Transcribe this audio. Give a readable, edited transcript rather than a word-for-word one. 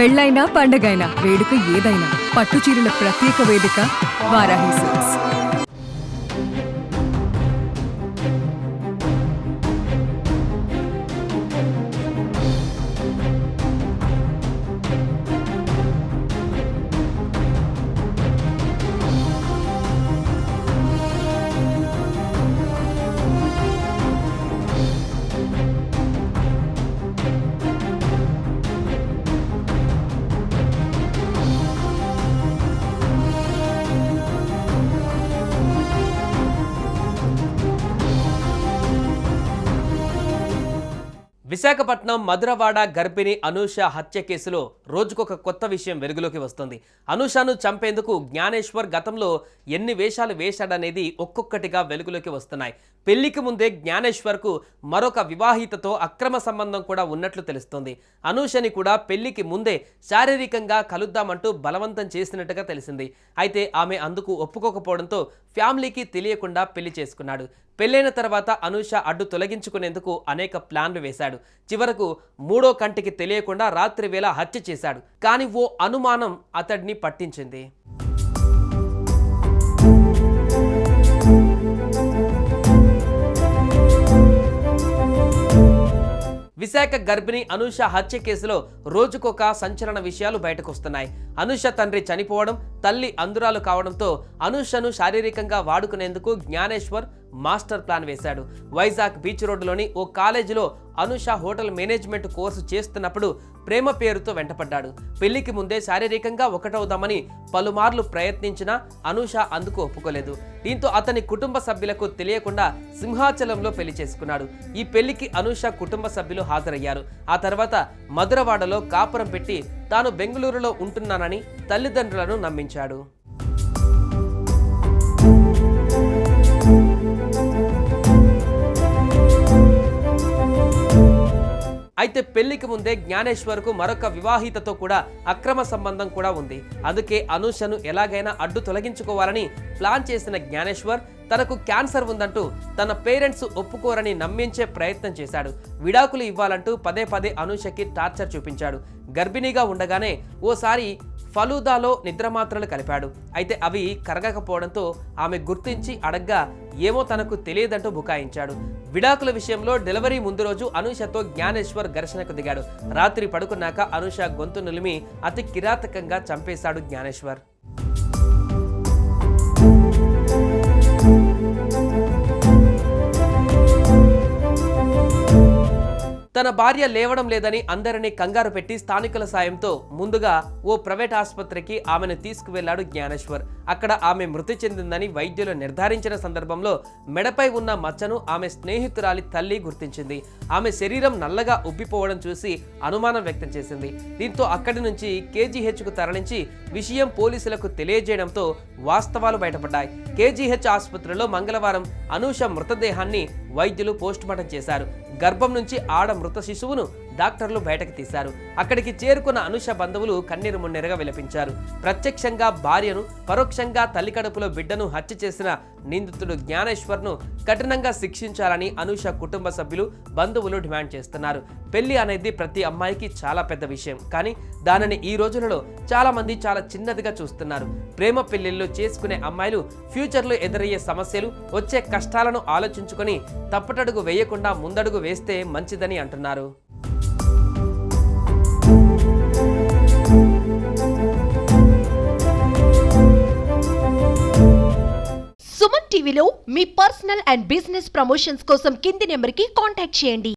పెళ్ళైనా పండగైనా వేడుక ఏదైనా పట్టు చీరల ప్రత్యేక వేదిక వారాహి సిల్క్స్. విశాఖపట్నం మధురవాడ గర్భిణి అనూష హత్య కేసులో రోజుకొక కొత్త విషయం వెలుగులోకి వస్తుంది. అనూషను చంపేందుకు జ్ఞానేశ్వర్ గతంలో ఎన్ని వేషాలు వేశాడనేది ఒక్కొక్కటిగా వెలుగులోకి వస్తున్నాయి. పెళ్లికి ముందే జ్ఞానేశ్వర్కు మరొక వివాహితతో అక్రమ సంబంధం కూడా ఉన్నట్లు తెలుస్తోంది. అనూషని కూడా పెళ్లికి ముందే శారీరకంగా కలుద్దామంటూ బలవంతం చేసినట్టుగా తెలిసింది. అయితే ఆమె అందుకు ఒప్పుకోకపోవడంతో ఫ్యామిలీకి తెలియకుండా పెళ్లి చేసుకున్నాడు. పెళ్లైన తర్వాత అనూష అడ్డు తొలగించుకునేందుకు అనేక ప్లాన్లు వేశాడు. చివరకు మూడో కంటికి తెలియకుండా రాత్రి వేళ హత్య చేశాడు. కానీ ఓ అనుమానం అతడిని పట్టించింది. విశాఖ గర్భిణి అనూష హత్య కేసులో రోజుకొక సంచలన విషయాలు బయటకు వస్తున్నాయి. అనూష తండ్రి చనిపోవడం, తల్లి అందురాలు కావడంతో అనూషను శారీరకంగా వాడుకునేందుకు జ్ఞానేశ్వర్ మాస్టర్ ప్లాన్ వేశాడు. వైజాగ్ బీచ్ రోడ్డులోని ఓ కాలేజీలో అనూష హోటల్ మేనేజ్మెంట్ కోర్సు చేస్తున్నప్పుడు ప్రేమ పేరుతో వెంటపడ్డాడు. పెళ్లికి ముందే శారీరకంగా ఒకటవుదామని పలుమార్లు ప్రయత్నించినా అనూష అందుకు ఒప్పుకోలేదు. దీంతో అతని కుటుంబ సభ్యులకు తెలియకుండా సింహాచలంలో పెళ్లి చేసుకున్నాడు. ఈ పెళ్లికి అనూష కుటుంబ సభ్యులు హాజరయ్యారు. ఆ తర్వాత మధురవాడలో కాపురం పెట్టి తాను బెంగళూరులో ఉంటున్నానని తల్లిదండ్రులను నమ్మించాడు. అయితే పెళ్లికి ముందే జ్ఞానేశ్వర్కు మరొక వివాహితతో కూడా అక్రమ సంబంధం కూడా ఉంది. అందుకే అనూషను ఎలాగైనా అడ్డు తొలగించుకోవాలని ప్లాన్ చేసిన జ్ఞానేశ్వర్ తనకు క్యాన్సర్ ఉందంటూ తన పేరెంట్స్ ఒప్పుకోరని నమ్మించే ప్రయత్నం చేశాడు. విడాకులు ఇవ్వాలంటూ పదే పదే అనూషకి టార్చర్ చూపించాడు. గర్భిణీగా ఉండగానే ఓసారి ఫలూదాలో నిద్రమాత్రలు కలిపాడు. అయితే అవి కరగకపోవడంతో ఆమె గుర్తించి అడగ్గా ఏమో తనకు తెలియదంటూ బుకాయించాడు. విడాకుల విషయంలో డెలివరీ ముందు రోజు అనూషతో జ్ఞానేశ్వర్ ఘర్షణకు దిగాడు. రాత్రి పడుకున్నాక అనూష గొంతు నులిమి అతి కిరాతకంగా చంపేశాడు జ్ఞానేశ్వర్. తన భార్య లేవడం లేదని అందరినీ కంగారు పెట్టి స్థానికుల సాయంతో ముందుగా ఓ ప్రైవేట్ ఆసుపత్రికి ఆమెను తీసుకువెళ్లాడు జ్ఞానేశ్వర్. అక్కడ ఆమె మృతి చెందిందని వైద్యులు నిర్ధారించిన సందర్భంలో మెడపై ఉన్న మచ్చను ఆమె స్నేహితురాలి తల్లి గుర్తించింది. ఆమె శరీరం నల్లగా ఉబ్బిపోవడం చూసి అనుమానం వ్యక్తం చేసింది. దీంతో అక్కడి నుంచి కేజీహెచ్కు తరలించి విషయం పోలీసులకు తెలియజేయడంతో వాస్తవాలు బయటపడ్డాయి. కేజీహెచ్ ఆసుపత్రిలో మంగళవారం అనూష మృతదేహాన్ని వైద్యులు పోస్టుమార్టం చేశారు. గర్భం నుంచి ఆడ మృత శిశువును డాక్టర్లు బయటకు తీశారు. అక్కడికి చేరుకున్న అనూష బంధువులు కన్నీరు మున్నెరగా విలపించారు. ప్రత్యక్షంగా భార్యను, పరోక్షంగా తల్లి కడుపులో బిడ్డను హత్య చేసిన నిందితుడు జ్ఞానేశ్వర్ను కఠినంగా శిక్షించాలని అనూష కుటుంబ సభ్యులు, బంధువులు డిమాండ్ చేస్తున్నారు. పెళ్లి అనేది ప్రతి అమ్మాయికి చాలా పెద్ద విషయం. కానీ దానిని ఈ రోజులలో చాలా మంది చాలా చిన్నదిగా చూస్తున్నారు. ప్రేమ పెళ్లిళ్ళు చేసుకునే అమ్మాయిలు ఫ్యూచర్లో ఎదురయ్యే సమస్యలు, వచ్చే కష్టాలను ఆలోచించుకొని తప్పటడుగు వేయకుండా ముందడుగు వేస్తే మంచిదని అంటున్నారు. సుమన్ టీవీలో మీ పర్సనల్ అండ్ బిజినెస్ ప్రమోషన్స్ కోసం కింది నెంబర్కి కాంటాక్ట్ చేయండి.